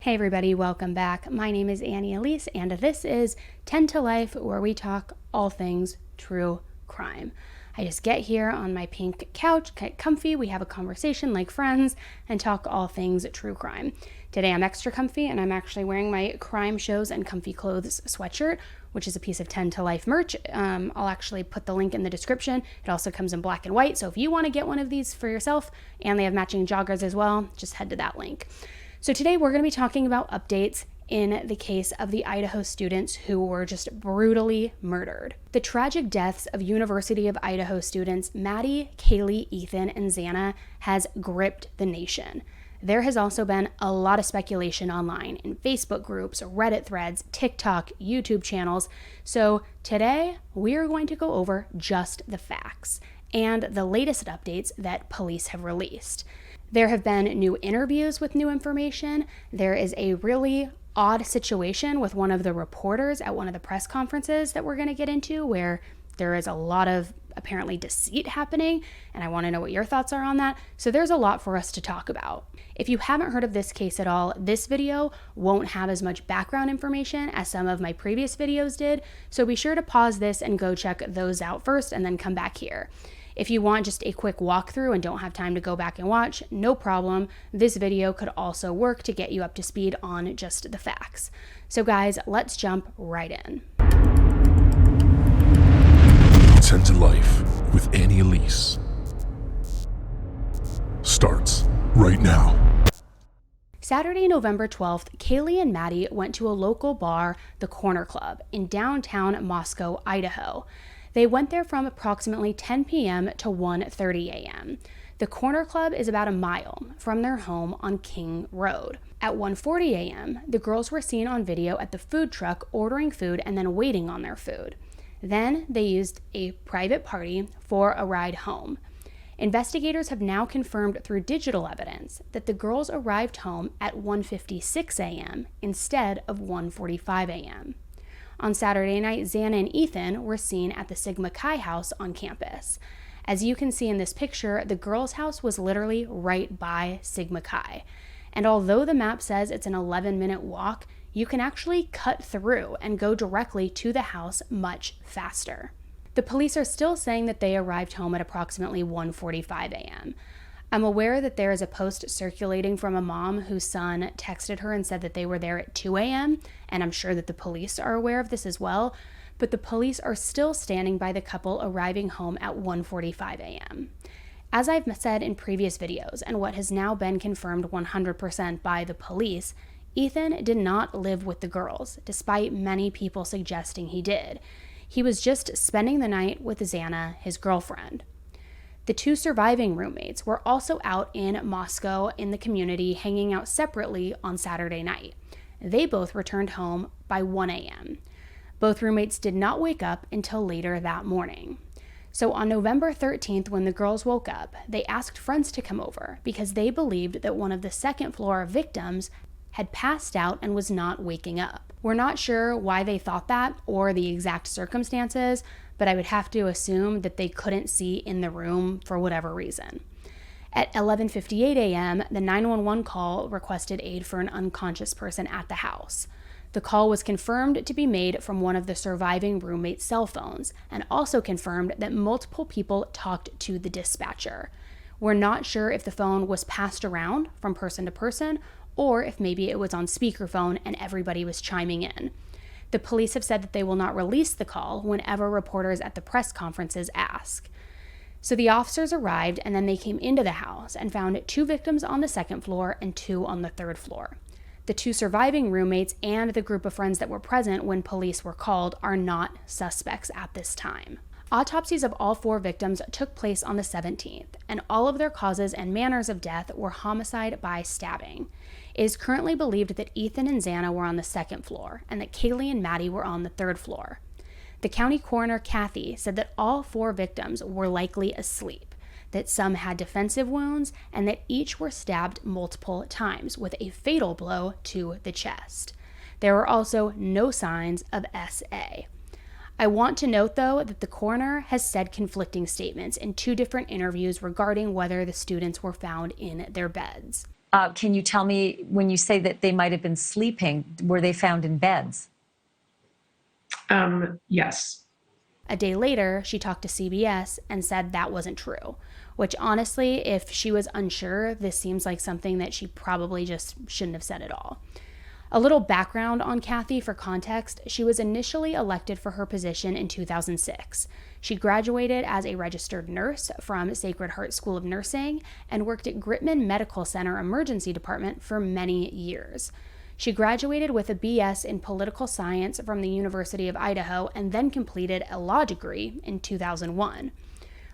Hey everybody, welcome back. My name is Elise, and this is 10 to Life, where we talk all things true crime. I just get here on my pink couch, get comfy, we have a conversation like friends, and talk all things true crime. Today I'm extra comfy, and I'm actually wearing my Crime Shows and Comfy Clothes sweatshirt, which is a piece of 10 to Life merch. I'll actually put the link in the description. It also comes in black and white, so if you want to get one of these for yourself, and they have matching joggers as well, just head to that link. So today we're going to be talking about updates in the case of the Idaho students who were just brutally murdered. The tragic deaths of University of Idaho students Maddie, Kaylee, Ethan, and Xana has gripped the nation. There has also been a lot of speculation online in Facebook groups, Reddit threads, TikTok, YouTube channels. So today we are going to go over just the facts and the latest updates that police have released. There have been new interviews with new information. There is a really odd situation with one of the reporters at one of the press conferences that we're going to get into, where there is a lot of apparently deceit happening, and I want to know what your thoughts are on that. So there's a lot for us to talk about. If you haven't heard of this case at all, this video won't have as much background information as some of my previous videos did, so be sure to pause this and go check those out first and then come back here. If you want just a quick walkthrough and don't have time to go back and watch, no problem. This video could also work to get you up to speed on just the facts. So guys, let's jump right in. 10 to Life with Elise starts right now. Saturday, November 12th, Kaylee and Maddie went to a local bar, the Corner Club, in downtown Moscow, Idaho. They went there from approximately 10 p.m. to 1:30 a.m. The Corner Club is about a mile from their home on King Road. At 1:40 a.m., the girls were seen on video at the food truck ordering food and then waiting on their food. Then they used a private party for a ride home. Investigators have now confirmed through digital evidence that the girls arrived home at 1:56 a.m. instead of 1:45 a.m. On Saturday night, Xana and Ethan were seen at the Sigma Chi house on campus. As you can see in this picture, the girls' house was literally right by Sigma Chi. And although the map says it's an 11-minute walk, you can actually cut through and go directly to the house much faster. The police are still saying that they arrived home at approximately 1:45 a.m. I'm aware that there is a post circulating from a mom whose son texted her and said that they were there at 2 a.m., and I'm sure that the police are aware of this as well, but the police are still standing by the couple arriving home at 1:45 a.m. As I've said in previous videos, and what has now been confirmed 100% by the police, Ethan did not live with the girls, despite many people suggesting he did. He was just spending the night with Xana, his girlfriend. The two surviving roommates were also out in Moscow in the community, hanging out separately on Saturday night. They both returned home by 1 a.m. Both roommates did not wake up until later that morning. So on November 13th, when the girls woke up, they asked friends to come over because they believed that one of the second floor victims had passed out and was not waking up. We're not sure why they thought that or the exact circumstances, but I would have to assume that they couldn't see in the room for whatever reason. At 11:58 a.m., the 911 call requested aid for an unconscious person at the house. The call was confirmed to be made from one of the surviving roommates' cell phones, and also confirmed that multiple people talked to the dispatcher. We're not sure if the phone was passed around from person to person, or if maybe it was on speakerphone and everybody was chiming in. The police have said that they will not release the call whenever reporters at the press conferences ask. So the officers arrived, and then they came into the house and found two victims on the second floor and two on the third floor. The two surviving roommates and the group of friends that were present when police were called are not suspects at this time. Autopsies of all four victims took place on the 17th, and all of their causes and manners of death were homicide by stabbing. It is currently believed that Ethan and Xana were on the second floor, and that Kaylee and Maddie were on the third floor. The county coroner, Kathy, said that all four victims were likely asleep, that some had defensive wounds, and that each were stabbed multiple times with a fatal blow to the chest. There were also no signs of SA. I want to note, though, that the coroner has said conflicting statements in two different interviews regarding whether the students were found in their beds. Can you tell me, when you say that they might have been sleeping, were they found in beds? Yes. A day later, she talked to CBS and said that wasn't true, which honestly, if she was unsure, this seems like something that she probably just shouldn't have said at all. A little background on Kathy for context: she was initially elected for her position in 2006. She graduated as a registered nurse from Sacred Heart School of Nursing and worked at Gritman Medical Center Emergency Department for many years. She graduated with a BS in political science from the University of Idaho and then completed a law degree in 2001.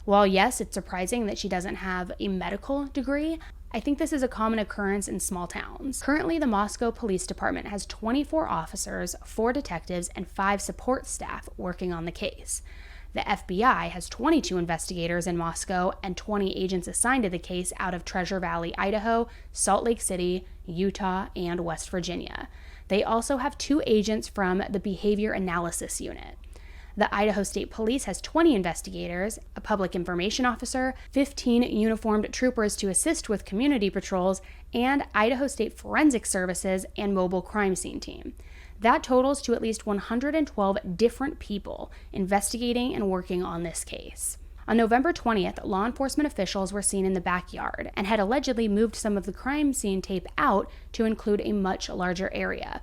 While yes, it's surprising that she doesn't have a medical degree, I think this is a common occurrence in small towns. Currently, the Moscow Police Department has 24 officers, 4 detectives, and 5 support staff working on the case. The FBI has 22 investigators in Moscow and 20 agents assigned to the case out of Treasure Valley, Idaho, Salt Lake City, Utah, and West Virginia. They also have 2 agents from the Behavior Analysis Unit. The Idaho State Police has 20 investigators, a public information officer, 15 uniformed troopers to assist with community patrols, and Idaho State Forensic Services and mobile crime scene team. That totals to at least 112 different people investigating and working on this case. On November 20th, law enforcement officials were seen in the backyard and had allegedly moved some of the crime scene tape out to include a much larger area.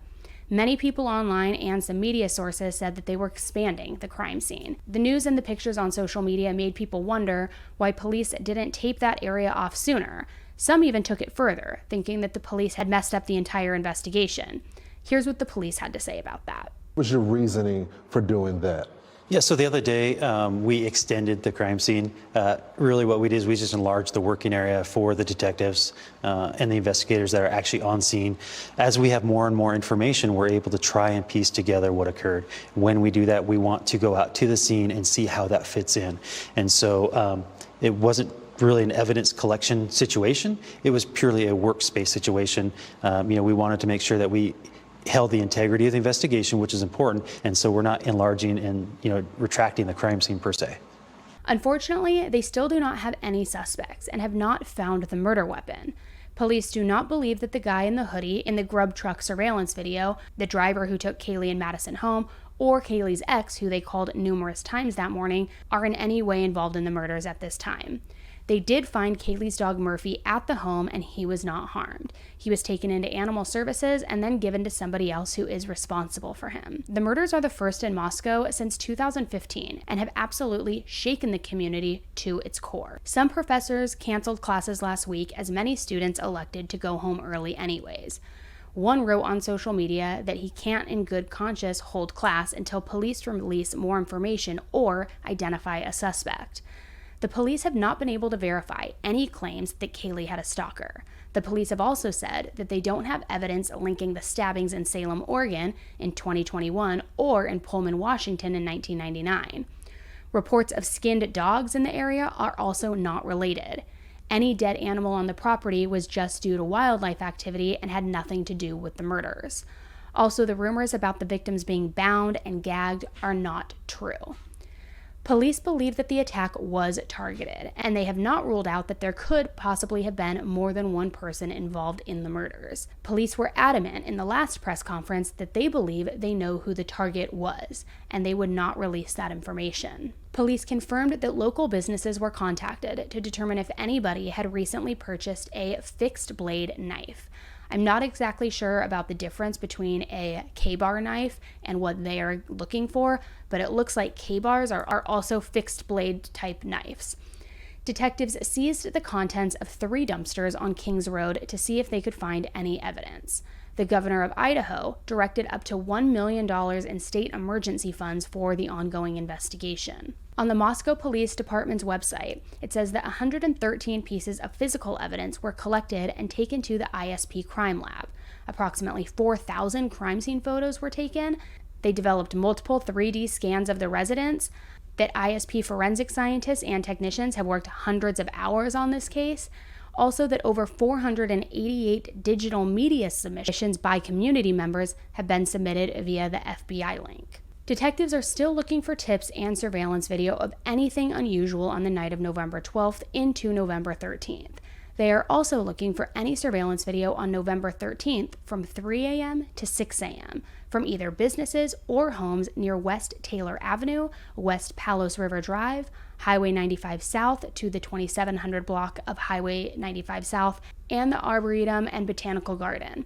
Many people online and some media sources said that they were expanding the crime scene. The news and the pictures on social media made people wonder why police didn't tape that area off sooner. Some even took it further, thinking that the police had messed up the entire investigation. Here's what the police had to say about that. What was your reasoning for doing that? Yeah, so the other day we extended the crime scene. Really what we did is we just enlarged the working area for the detectives and the investigators that are actually on scene. As we have more and more information, we're able to try and piece together what occurred. When we do that, we want to go out to the scene and see how that fits in. And so it wasn't really an evidence collection situation. It was purely a workspace situation. We wanted to make sure that we held the integrity of the investigation, which is important, and so we're not enlarging and retracting the crime scene per se. Unfortunately, they still do not have any suspects and have not found the murder weapon. Police do not believe that the guy in the hoodie in the grub truck surveillance video, the driver who took Kaylee and Madison home, or Kaylee's ex, who they called numerous times that morning, are in any way involved in the murders at this time. They did find Kaylee's dog Murphy at the home and he was not harmed. He was taken into animal services and then given to somebody else who is responsible for him. The murders are the first in Moscow since 2015 and have absolutely shaken the community to its core. Some professors canceled classes last week as many students elected to go home early anyways. One wrote on social media that he can't in good conscience hold class until police release more information or identify a suspect. The police have not been able to verify any claims that Kaylee had a stalker. The police have also said that they don't have evidence linking the stabbings in Salem, Oregon in 2021 or in Pullman, Washington in 1999. Reports of skinned dogs in the area are also not related. Any dead animal on the property was just due to wildlife activity and had nothing to do with the murders. Also, the rumors about the victims being bound and gagged are not true. Police believe that the attack was targeted, and they have not ruled out that there could possibly have been more than one person involved in the murders. Police were adamant in the last press conference that they believe they know who the target was, and they would not release that information. Police confirmed that local businesses were contacted to determine if anybody had recently purchased a fixed blade knife. I'm not exactly sure about the difference between a K-bar knife and what they are looking for, but it looks like K-bars are also fixed blade type knives. Detectives seized the contents of 3 dumpsters on Kings Road to see if they could find any evidence. The governor of Idaho directed up to $1 million in state emergency funds for the ongoing investigation. On the Moscow Police Department's website, it says that 113 pieces of physical evidence were collected and taken to the ISP crime lab. Approximately 4,000 crime scene photos were taken. They developed multiple 3D scans of the residence. That ISP forensic scientists and technicians have worked hundreds of hours on this case. Also, that over 488 digital media submissions by community members have been submitted via the FBI link. Detectives are still looking for tips and surveillance video of anything unusual on the night of November 12th into November 13th. They are also looking for any surveillance video on November 13th from 3 a.m. to 6 a.m. from either businesses or homes near West Taylor Avenue, West Palos River Drive, Highway 95 South to the 2700 block of Highway 95 South, and the Arboretum and Botanical Garden.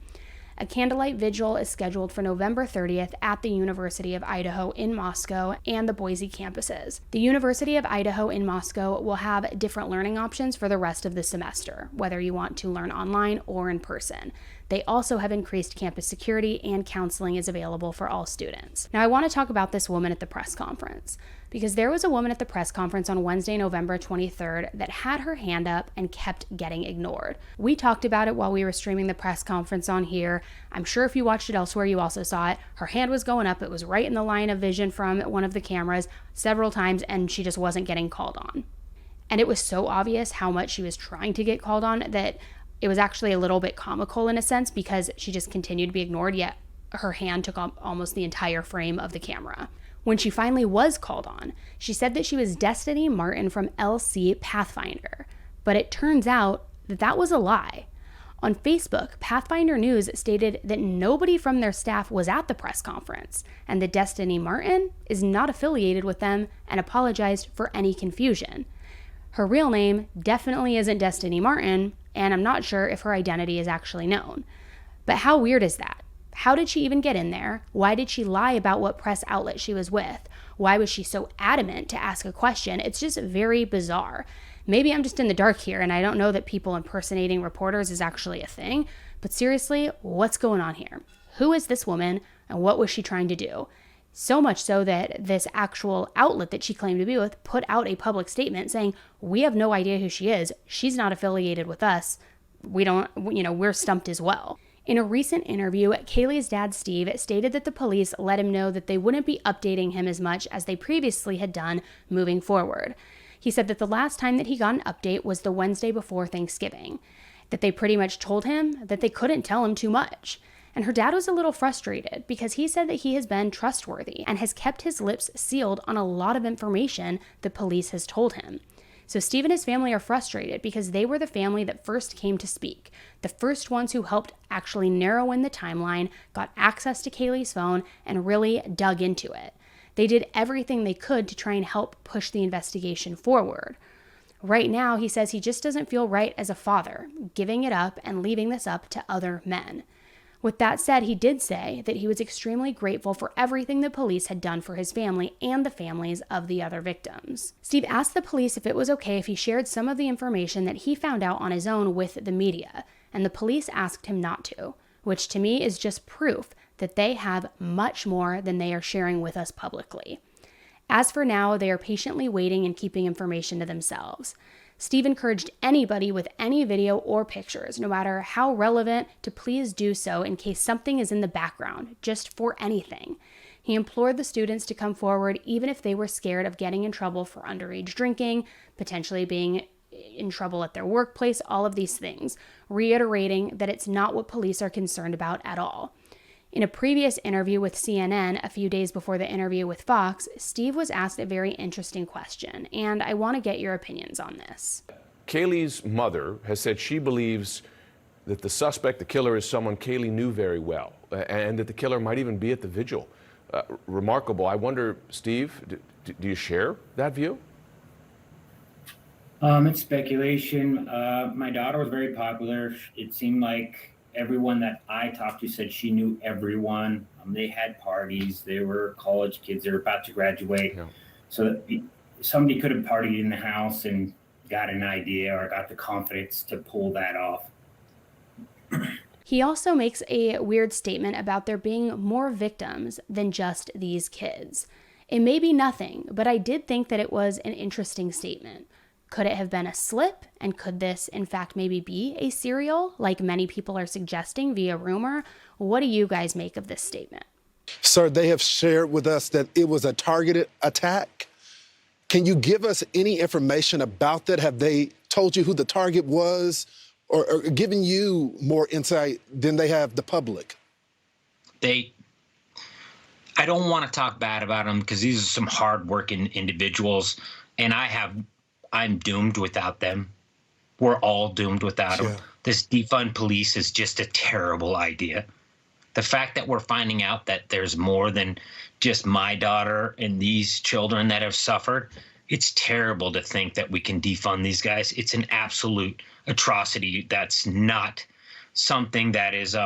A candlelight vigil is scheduled for November 30th at the University of Idaho in Moscow and the Boise campuses. The University of Idaho in Moscow will have different learning options for the rest of the semester, whether you want to learn online or in person. They also have increased campus security, and counseling is available for all students. Now, I want to talk about this woman at the press conference, because there was a woman at the press conference on Wednesday, November 23rd, that had her hand up and kept getting ignored. We talked about it while we were streaming the press conference on here. I'm sure if you watched it elsewhere, you also saw it. Her hand was going up. It was right in the line of vision from one of the cameras several times, and she just wasn't getting called on. And it was so obvious how much she was trying to get called on that it was actually a little bit comical in a sense, because she just continued to be ignored, yet her hand took up almost the entire frame of the camera. When she finally was called on, she said that she was Destiny Martin from LC Pathfinder, but it turns out that that was a lie. On Facebook, Pathfinder News stated that nobody from their staff was at the press conference, and that Destiny Martin is not affiliated with them, and apologized for any confusion. Her real name definitely isn't Destiny Martin, and I'm not sure if her identity is actually known. But how weird is that? How did she even get in there? Why did she lie about what press outlet she was with? Why was she so adamant to ask a question? It's just very bizarre. Maybe I'm just in the dark here, and I don't know that people impersonating reporters is actually a thing, but seriously, what's going on here? Who is this woman, and what was she trying to do? So much so that this actual outlet that she claimed to be with put out a public statement saying, we have no idea who she is. She's not affiliated with us. We're stumped as well. In a recent interview, Kaylee's dad, Steve, stated that the police let him know that they wouldn't be updating him as much as they previously had done moving forward. He said that the last time that he got an update was the Wednesday before Thanksgiving, that they pretty much told him that they couldn't tell him too much. And her dad was a little frustrated because he said that he has been trustworthy and has kept his lips sealed on a lot of information the police has told him. So Steve and his family are frustrated because they were the family that first came to speak, the first ones who helped actually narrow in the timeline, got access to Kaylee's phone, and really dug into it. They did everything they could to try and help push the investigation forward. Right now, he says he just doesn't feel right as a father, giving it up and leaving this up to other men. With that said, he did say that he was extremely grateful for everything the police had done for his family and the families of the other victims. Steve asked the police if it was okay if he shared some of the information that he found out on his own with the media, and the police asked him not to, which to me is just proof that they have much more than they are sharing with us publicly. As for now, they are patiently waiting and keeping information to themselves. Steve encouraged anybody with any video or pictures, no matter how relevant, to please do so in case something is in the background, just for anything. He implored the students to come forward even if they were scared of getting in trouble for underage drinking, potentially being in trouble at their workplace, all of these things, reiterating that it's not what police are concerned about at all. In a previous interview with CNN a few days before the interview with Fox, Steve was asked a very interesting question, and I want to get your opinions on this. Kaylee's mother has said she believes that the suspect, the killer, is someone Kaylee knew very well, and that the killer might even be at the vigil. Remarkable. I wonder, Steve, do you share that view? It's speculation. My daughter was very popular. It seemed like everyone that I talked to said she knew everyone. They had parties. They were college kids. They were about to graduate. Yeah. So somebody could have partied in the house and got an idea or got the confidence to pull that off. He also makes a weird statement about there being more victims than just these kids. It may be nothing, but I did think that it was an interesting statement. Could it have been a slip? And could this, in fact, maybe be a serial, like many people are suggesting via rumor? What do you guys make of this statement? Sir, they have shared with us that it was a targeted attack. Can you give us any information about that? Have they told you who the target was or given you more insight than they have the public? I don't want to talk bad about them because these are some hardworking individuals, and I'm doomed without them. we're all doomed without them. Yeah. This defund police is just a terrible idea. The fact that we're finding out that there's more than just my daughter and these children that have suffered, it's terrible to think that we can defund these guys. It's an absolute atrocity. That's not something that is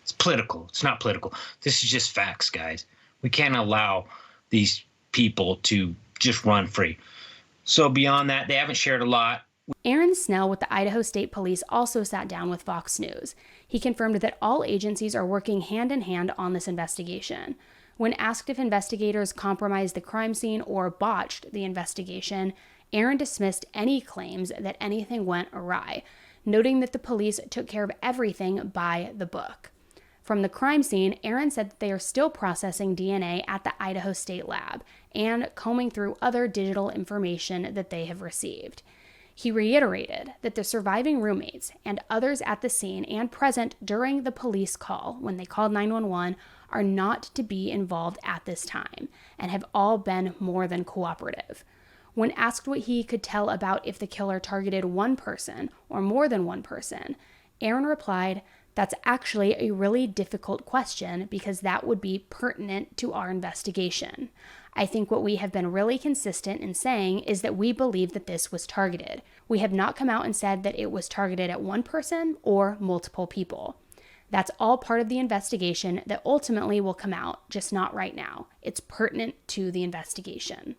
it's political. It's not political. This is just facts, guys. We can't allow these people to just run free. So beyond that, they haven't shared a lot. Aaron Snell with the Idaho State Police also sat down with Fox News. He confirmed that all agencies are working hand in hand on this investigation. When asked if investigators compromised the crime scene or botched the investigation, Aaron dismissed any claims that anything went awry, noting that the police took care of everything by the book. From the crime scene, Aaron said that they are still processing DNA at the Idaho State Lab and combing through other digital information that they have received. He reiterated that the surviving roommates and others at the scene and present during the police call when they called 911 are not to be involved at this time and have all been more than cooperative. When asked what he could tell about if the killer targeted one person or more than one person, Aaron replied, "That's actually a really difficult question because that would be pertinent to our investigation. I think what we have been really consistent in saying is that we believe that this was targeted. We have not come out and said that it was targeted at one person or multiple people. That's all part of the investigation that ultimately will come out, just not right now. It's pertinent to the investigation."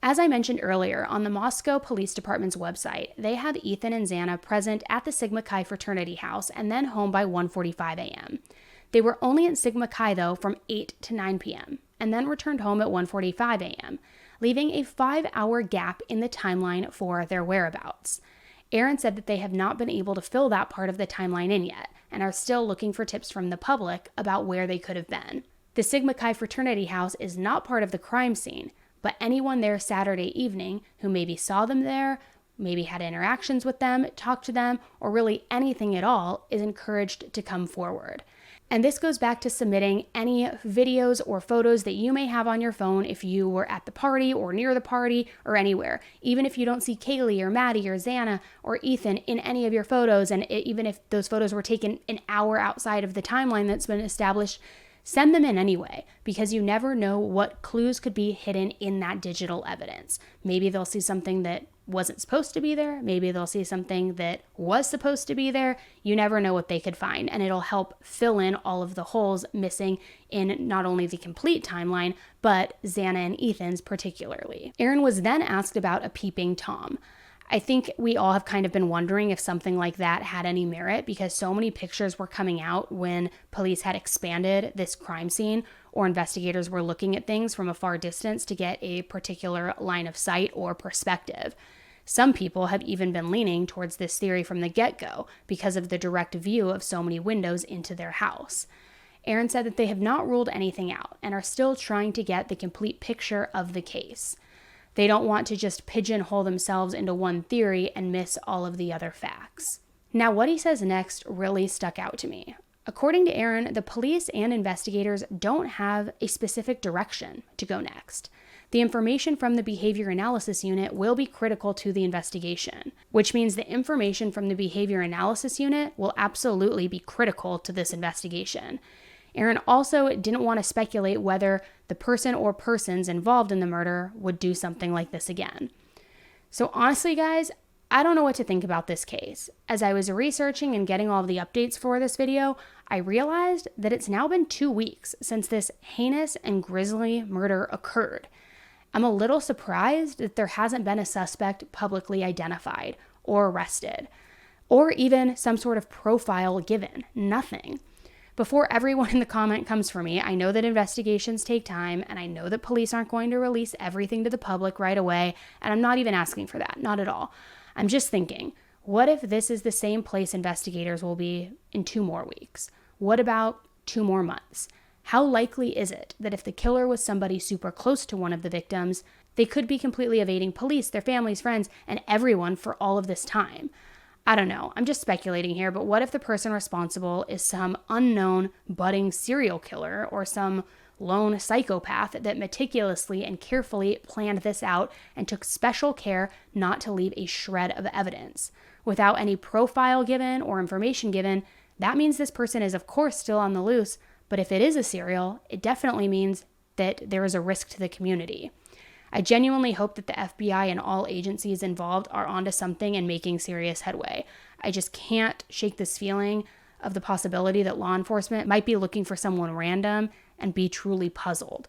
As I mentioned earlier, on the Moscow Police Department's website, they have Ethan and Xana present at the Sigma Chi fraternity house and then home by 1:45 a.m. They were only at Sigma Chi, though, from 8 to 9 p.m., and then returned home at 1:45 a.m., leaving a 5-hour gap in the timeline for their whereabouts. Aaron said that they have not been able to fill that part of the timeline in yet, and are still looking for tips from the public about where they could have been. The Sigma Chi fraternity house is not part of the crime scene, but anyone there Saturday evening who maybe saw them there, maybe had interactions with them, talked to them, or really anything at all is encouraged to come forward. And this goes back to submitting any videos or photos that you may have on your phone if you were at the party or near the party or anywhere. Even if you don't see Kaylee or Maddie or Xana or Ethan in any of your photos, and even if those photos were taken an hour outside of the timeline that's been established, send them in anyway, because you never know what clues could be hidden in that digital evidence. Maybe they'll see something that wasn't supposed to be there. Maybe they'll see something that was supposed to be there. You never know what they could find, and it'll help fill in all of the holes missing in not only the complete timeline, but Xana and Ethan's particularly. Aaron was then asked about a peeping Tom. I think we all have kind of been wondering if something like that had any merit, because so many pictures were coming out when police had expanded this crime scene, or investigators were looking at things from a far distance to get a particular line of sight or perspective. Some people have even been leaning towards this theory from the get-go because of the direct view of so many windows into their house. Aaron said that they have not ruled anything out and are still trying to get the complete picture of the case. They don't want to just pigeonhole themselves into one theory and miss all of the other facts. Now, what he says next really stuck out to me. According to Aaron, the police and investigators don't have a specific direction to go next. The information from the behavior analysis unit will be critical to the investigation, which means the information from the behavior analysis unit will absolutely be critical to this investigation. Aaron also didn't want to speculate whether the person or persons involved in the murder would do something like this again. So honestly, guys, I don't know what to think about this case. As I was researching and getting all of the updates for this video, I realized that it's now been 2 weeks since this heinous and grisly murder occurred. I'm a little surprised that there hasn't been a suspect publicly identified or arrested, or even some sort of profile given. Nothing. Before everyone in the comment comes for me, I know that investigations take time, and I know that police aren't going to release everything to the public right away, and I'm not even asking for that, not at all. I'm just thinking, what if this is the same place investigators will be in 2 more weeks? What about 2 more months? How likely is it that if the killer was somebody super close to one of the victims, they could be completely evading police, their families, friends, and everyone for all of this time? I don't know, I'm just speculating here, but what if the person responsible is some unknown budding serial killer or some lone psychopath that meticulously and carefully planned this out and took special care not to leave a shred of evidence. Without any profile given or information given, that means this person is of course still on the loose, but if it is a serial, it definitely means that there is a risk to the community. I genuinely hope that the FBI and all agencies involved are onto something and making serious headway. I just can't shake this feeling of the possibility that law enforcement might be looking for someone random and be truly puzzled.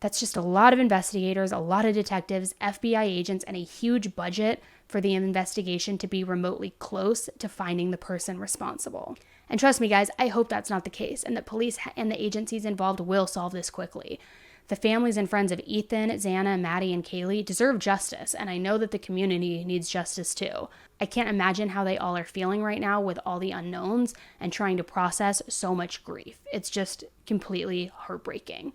That's just a lot of investigators, a lot of detectives, FBI agents, and a huge budget for the investigation to be remotely close to finding the person responsible. And trust me, guys, I hope that's not the case and that police and the agencies involved will solve this quickly. The families and friends of Ethan, Xana, Maddie, and Kaylee deserve justice, and I know that the community needs justice too. I can't imagine how they all are feeling right now with all the unknowns and trying to process so much grief. It's just completely heartbreaking.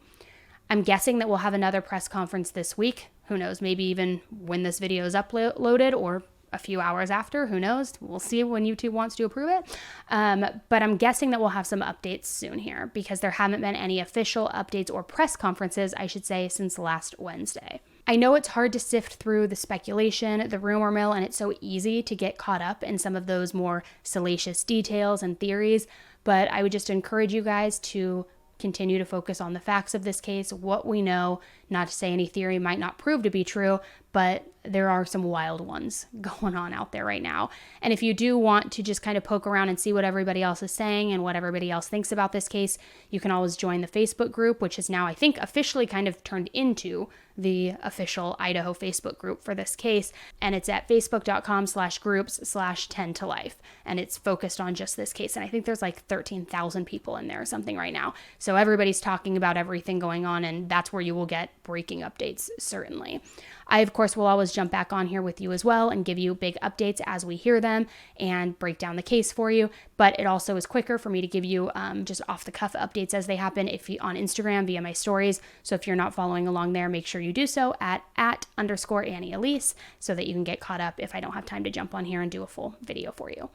I'm guessing that we'll have another press conference this week. Who knows, maybe even when this video is uploaded or a few hours after, who knows? We'll see when YouTube wants to approve it. But I'm guessing that we'll have some updates soon here because there haven't been any official updates or press conferences, I should say, since last Wednesday. I know it's hard to sift through the speculation, the rumor mill, and it's so easy to get caught up in some of those more salacious details and theories, but I would just encourage you guys to continue to focus on the facts of this case, what we know. Not to say any theory might not prove to be true, but there are some wild ones going on out there right now. And if you do want to just kind of poke around and see what everybody else is saying and what everybody else thinks about this case, you can always join the Facebook group, which is now, I think, officially kind of turned into the official Idaho Facebook group for this case. And it's at facebook.com/groups/10 to life. And it's focused on just this case. And I think there's like 13,000 people in there or something right now. So everybody's talking about everything going on, and that's where you will get breaking updates, certainly. I, of course, will always jump back on here with you as well and give you big updates as we hear them and break down the case for you. But it also is quicker for me to give you just off-the-cuff updates as they happen on Instagram via my stories. So if you're not following along there, make sure you do so at @_Annie Elise so that you can get caught up if I don't have time to jump on here and do a full video for you.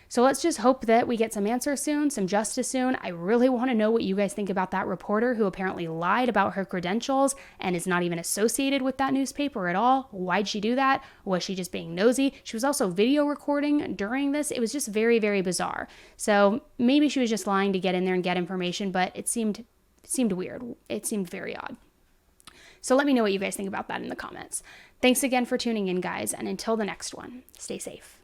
So let's just hope that we get some answers soon, some justice soon. I really want to know what you guys think about that reporter who apparently lied about her credentials and is not even associated with that newspaper at all. Why'd she do that? Was she just being nosy? She was also video recording during this. It was just very, very bizarre. So maybe she was just lying to get in there and get information, but it seemed weird. It seemed very odd. So let me know what you guys think about that in the comments. Thanks again for tuning in, guys, and until the next one, stay safe.